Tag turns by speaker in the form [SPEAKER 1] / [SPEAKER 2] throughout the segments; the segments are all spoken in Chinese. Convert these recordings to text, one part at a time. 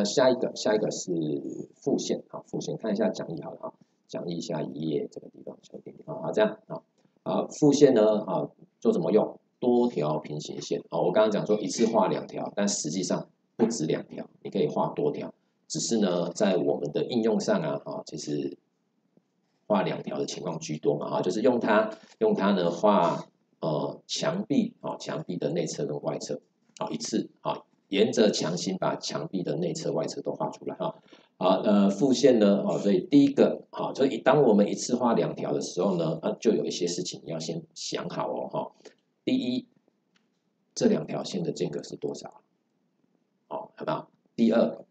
[SPEAKER 1] 下一个是复线，好，复线看一下讲义好了哈，讲义下一页这个地方小点点啊，这样啊，好，复线呢啊，就怎么用多条平行线哦，我刚刚讲说一次画2条，但实际上不止2条，你可以画多条，只是呢在我们的应用上啊，其实画2条的情况居多嘛，就是用它呢画墙壁墙壁的内侧跟外侧，一次沿着墙心把墙壁的内侧外侧都画出来复线呢所以第一个所以当我们一次画2条的时候呢，就有一些事情你要先想好第一，这2条线的间隔是多少？好不好？第二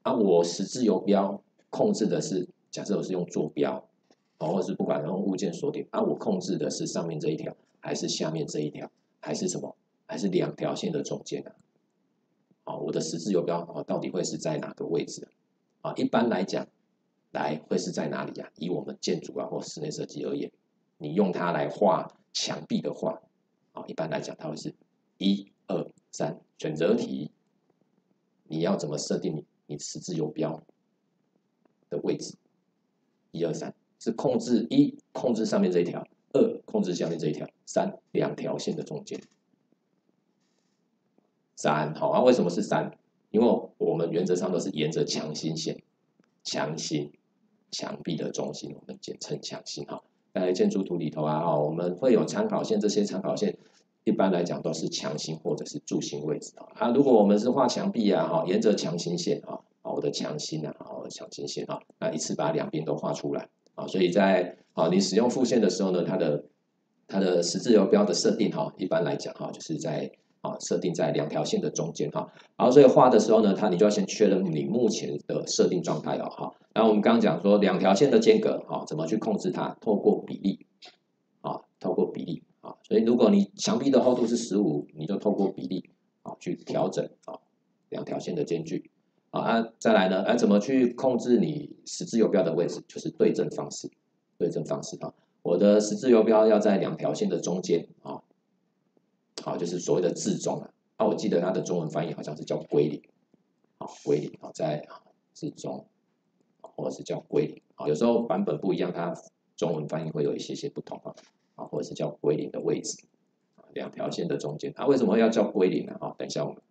[SPEAKER 1] 我十字游标控制的是，假设我是用坐标或者是不管用物件锁定我控制的是上面这一条，还是下面这一条，还是什么？还是2条线的中间我的十字游标到底会是在哪个位置一般来讲，会是在哪里以我们建筑或室内设计而言，你用它来画墙壁的话一般来讲它会是1、2、3选择题，你要怎么设定你十字游标的位置？1、2、3是控制1控制上面这一条，2控制下面这一条，3 2条线的中间。3好为什么是3？因为我们原则上都是沿着墙心线，墙心墙壁的中心，我们简称墙心在建筑图里头我们会有参考线，这些参考线一般来讲都是墙心或者是柱心位置如果我们是画墙壁沿着墙心线我的墙心我的墙心线那一次把2边都画出来所以在你使用复线的时候呢，它的十字游标的设定一般来讲就是在设定在2条线的中间所以画的时候呢，你就要先确认你目前的设定状态然后我们刚刚讲说2条线的间隔怎么去控制它？透过比例透过比例所以如果你墙壁的厚度是15，你就透过比例去调整2条线的间距再来呢怎么去控制你十字游标的位置？就是对正方式，我的十字游标要在2条线的中间就是所谓的置中我记得它的中文翻译好像是叫归零归零在置中或者是叫归零有时候版本不一样，它中文翻译会有一些不同或者是叫归零的位置2条线的中间为什么要叫归零呢等一下我们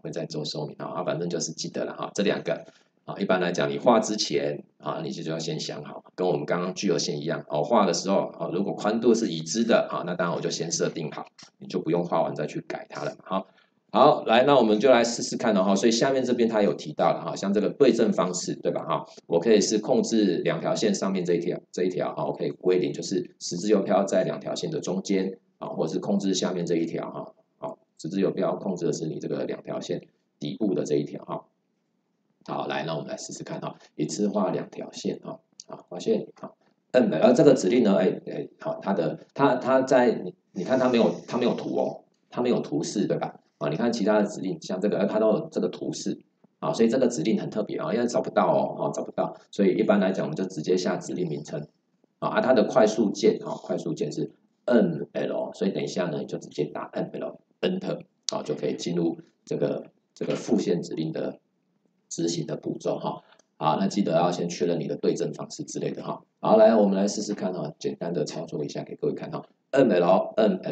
[SPEAKER 1] 会再做说明反正就是记得了这2个一般来讲你画之前你就要先想好，跟我们刚刚聚合线一样画的时候如果宽度是已知的那当然我就先设定好，你就不用画完再去改它了好，来，那我们就来试试看所以下面这边它有提到了像这个对正方式对吧我可以是控制2条线上面这一条我可以归零，就是十字游标在2条线的中间或者是控制下面这一条十字游标控制的是你这个2条线底部的这一条好，来，那我们来试试看一次画2条线画线而这个指令呢它在你看它没有图它没有图示对吧你看其他的指令像这个它都有这个图示所以这个指令很特别因为找不到找不到，所以一般来讲我们就直接下指令名称它的快速键是 NL， 所以等一下呢你就直接打 NL Enter 就可以进入这个复线指令的执行的步骤好，那记得要先确认你的对正方式之类的好，来，我们来试试看简单的操作一下给各位看ML Enter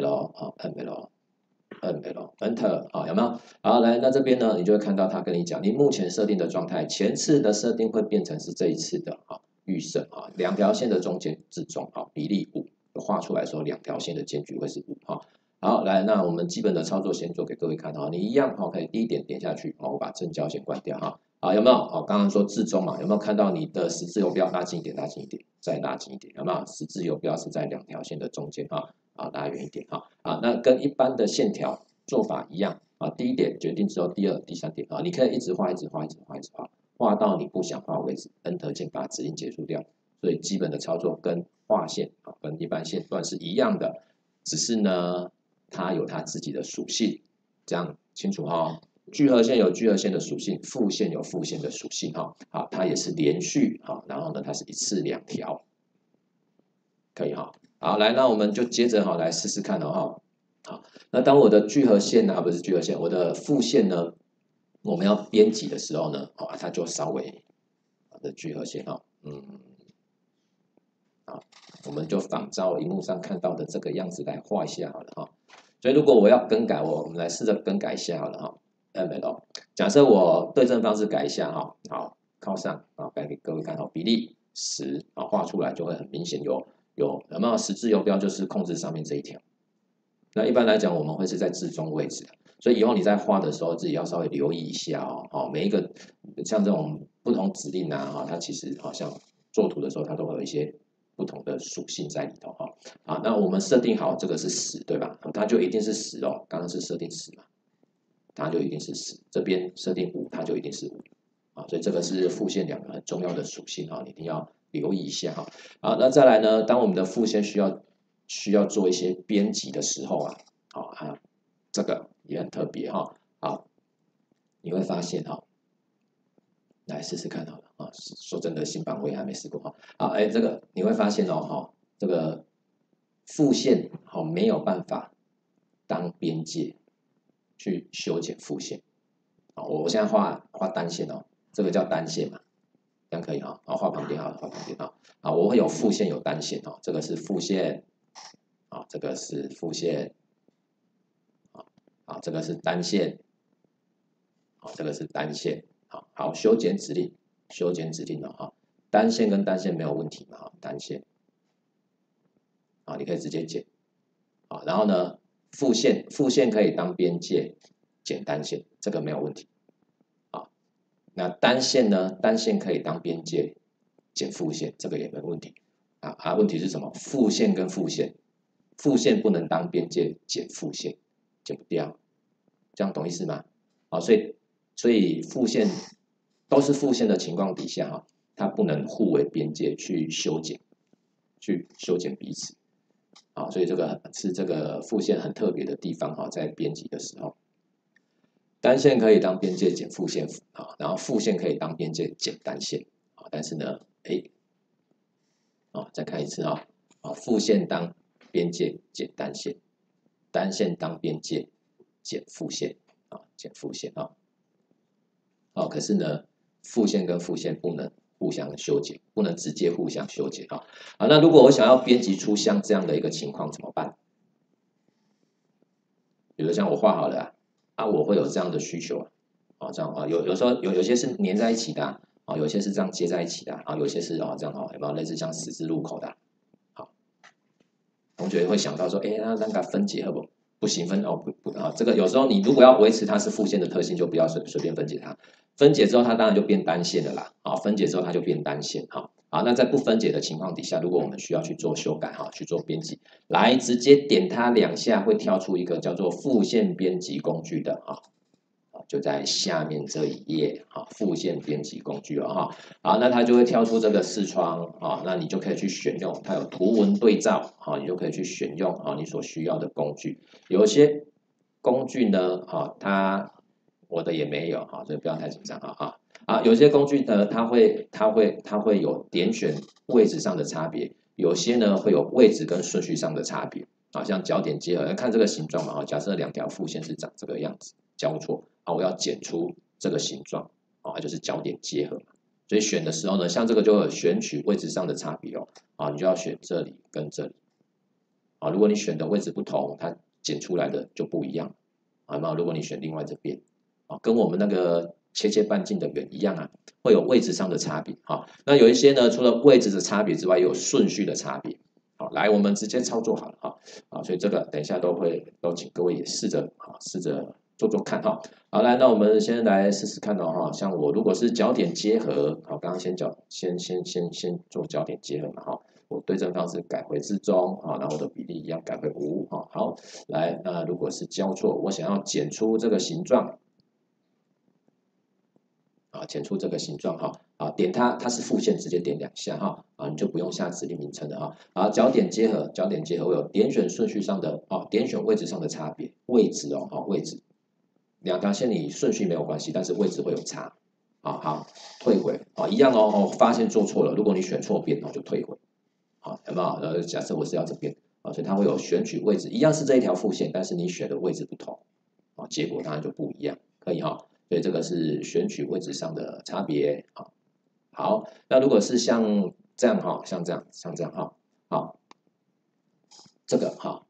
[SPEAKER 1] 有没有？好，来，那这边呢，你就会看到它跟你讲，你目前设定的状态，前次的设定会变成是这一次的预设2条线的中间置中比例5，画出来说2条线的间距会是5好，来，那我们基本的操作先做给各位看你一样可以第一点点下去我把正交先关掉有没有刚刚说置中有没有看到你的十字游标拉近一点，再拉近一点，有没有？十字游标是在2条线的中间拉远一点那跟一般的线条做法一样第一点决定之后，第2、第3点你可以一直画，画到你不想画为止 ，Enter 键把指令结束掉。所以基本的操作跟画线跟一般线段是一样的，只是呢它有它自己的属性，这样清楚聚合线有聚合线的属性，复线有复线的属性它也是连续然后呢它是一次2条，可以好，来，那我们就接着来试试看好，那当我的聚合线不是聚合线，我的复线呢我们要编辑的时候呢，它就稍微的聚合线我们就仿照荧幕上看到的这个样子来画一下好了所以如果我要更改，我们来试着更改一下好了ML， 假设我对称方式改一下好，靠上改给各位看比例10画出来就会很明显有没有十字游标就是控制上面这一条。那一般来讲，我们会是在置中位置所以以后你在画的时候，自己要稍微留意一下每一个像这种不同指令它其实像做图的时候，它都会有一些不同的属性在里头那我们设定好这个是10，对吧？它就一定是10刚刚是设定10嘛，它就一定是10。这边设定5，它就一定是5所以这个是复线两个很重要的属性你一定要留意一下好，那再来呢，当我们的复线需要做一些编辑的时候这个也很特别好，你会发现来试试看好了说真的，新版我也还没试过这个你会发现这个复线没有办法当边界去修剪复线我现在画单线这个叫单线嘛，这样可以画旁边画旁边我会有复线有单线这个是复线这个是复线这个是单线这个是单线好，修剪指令单线跟单线没有问题嘛单线你可以直接剪然后呢复线可以当边界剪单线，这个没有问题那单线呢？单线可以当边界剪复线，这个也没问题问题是什么？复线跟复线不能当边界剪复线，剪不掉，这样懂意思吗？所以复线都是复线的情况底下它不能互为边界去修剪彼此所以这个是这个复线很特别的地方在编辑的时候。单线可以当边界剪复线然后复线可以当边界剪单线但是呢，再看一次复线当边界剪单线，单线当边界剪复线剪复线可是呢，复线跟复线不能互相修剪，不能直接互相修剪那如果我想要编辑出像这样的一个情况怎么办？比如像我画好了我会有这样的需求这样有时候有些是连在一起的有些是这样接在一起的有些是这样有没有类似像十字路口的同学会想到说那个分解好不行这个有时候你如果要维持它是复线的特性，就不要随便分解它。分解之后，它当然就变单线了啦分解之后它就变单线那在不分解的情况底下，如果我们需要去做修改去做编辑，来直接点它2下，会跳出一个叫做复线编辑工具的就在下面这一页复线编辑工具那它就会跳出这个视窗那你就可以去选用，它有图文对照你就可以去选用你所需要的工具。有些工具呢我的也没有所以不要太紧张有些工具呢它会有点选位置上的差别，有些呢会有位置跟顺序上的差别像角点结合，看这个形状嘛假设2条复线是长这个样子交错我要剪出这个形状就是角点结合。所以选的时候呢，像这个就有选取位置上的差别你就要选这里跟这里如果你选的位置不同，它剪出来的就不一样如果你选另外这边跟我们那个切半径的圆一样会有位置上的差别那有一些呢，除了位置的差别之外，也有顺序的差别来我们直接操作好了所以这个等一下都请各位也试着做做看好来，那我们先来试试看像我如果是角点结合刚刚先做角点结合嘛我对称方式改回置中然后我的比例一样改回5好，来那如果是交错，我想要剪出这个形状剪出这个形状点它是复线，直接点2下你就不用下指令名称了角点结合会有点选顺序上的点选位置上的差别，位置位置2条线你顺序没有关系，但是位置会有差好，退回一样发现做错了，如果你选错边就退回有没有假设我是要这边所以它会有选取位置，一样是这一条复线，但是你选的位置不同结果当然就不一样，可以所以这个是选取位置上的差别。好，那如果是像这样哈，像这样哈，好，这个哈。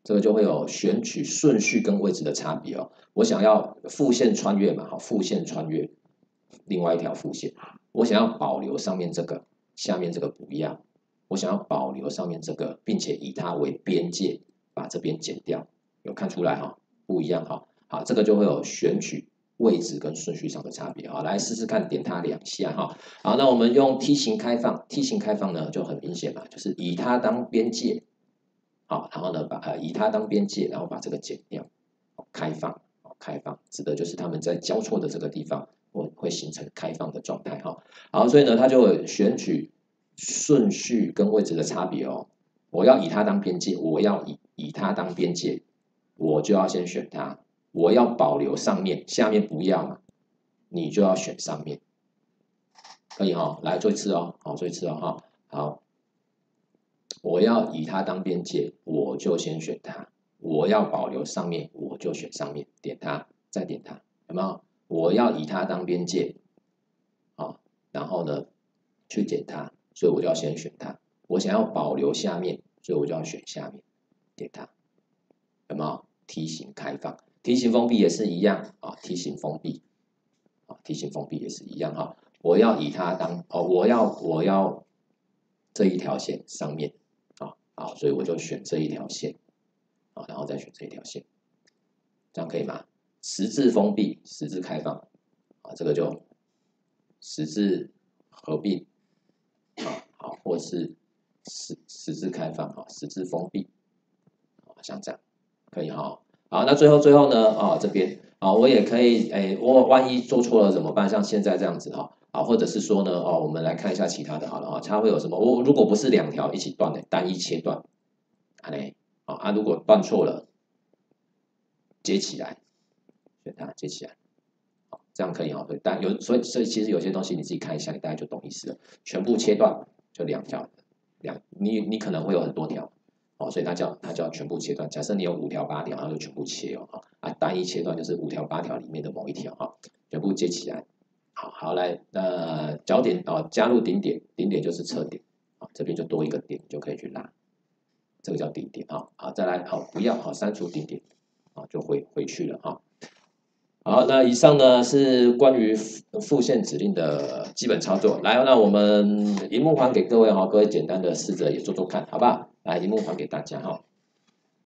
[SPEAKER 1] 这个就会有选取顺序跟位置的差别哦。我想要副线穿越嘛，好，副线穿越另外一条副线，我想要保留上面这个，下面这个不要。我想要保留上面这个，并且以它为边界，把这边剪掉，有看出来哈？不一样哈。好，这个就会有选取位置跟顺序上的差别。好，来试试看，点它2下哈。好，那我们用梯形开放，梯形开放呢就很明显嘛，就是以它当边界。好，然后呢，以它当边界，然后把这个剪掉，开放，开放，指的就是它们在交错的这个地方，会形成开放的状态哈。好，所以呢，它就会选取顺序跟位置的差别哦。我要以它当边界，我要以它当边界，我就要先选它。我要保留上面，下面不要嘛，你就要选上面，可以哈。来做一次哦，好，做一次哦哈，好。我要以它当边界，我就先选它。我要保留上面，我就选上面，点它，再点它，有没有？我要以它当边界，好，然后呢，去点它，所以我就要先选它。我想要保留下面，所以我就要选下面，点它，有没有？梯形开放，梯形封闭也是一样啊，梯形封闭，啊，梯形封闭也是一样哈。我要以它当我要这一条线上面。好，所以我就选这一条线，然后再选这一条线，这样可以吗？十字封闭，十字开放，这个就十字合并，好，或是十字开放，十字封闭，像这样可以哈。好，那最后呢，这边我也可以，我万一做错了怎么办？像现在这样子哈。或者是说呢，我们来看一下其他的好了哈，它会有什么？如果不是2条一起断的，单一切断，如果断错了，接起来，选它接起来，好，这样可以哈。所以其实有些东西你自己看一下，你大概就懂意思了。全部切断就2条，你可能会有很多条，所以它叫全部切断。假设你有5条8条，然后就全部切哦，单一切断就是5条8条里面的某一条哈，全部接起来。好，来，角点加入顶点，顶点就是侧点，这边就多一个点，就可以去拉，这个叫顶点好，再来，不要，删除顶点，就回去了哈。好，那以上呢是关于复线指令的基本操作。来，那我们荧幕还给各位哈，各位简单的试着也做做看，好不好？来，荧幕还给大家哈。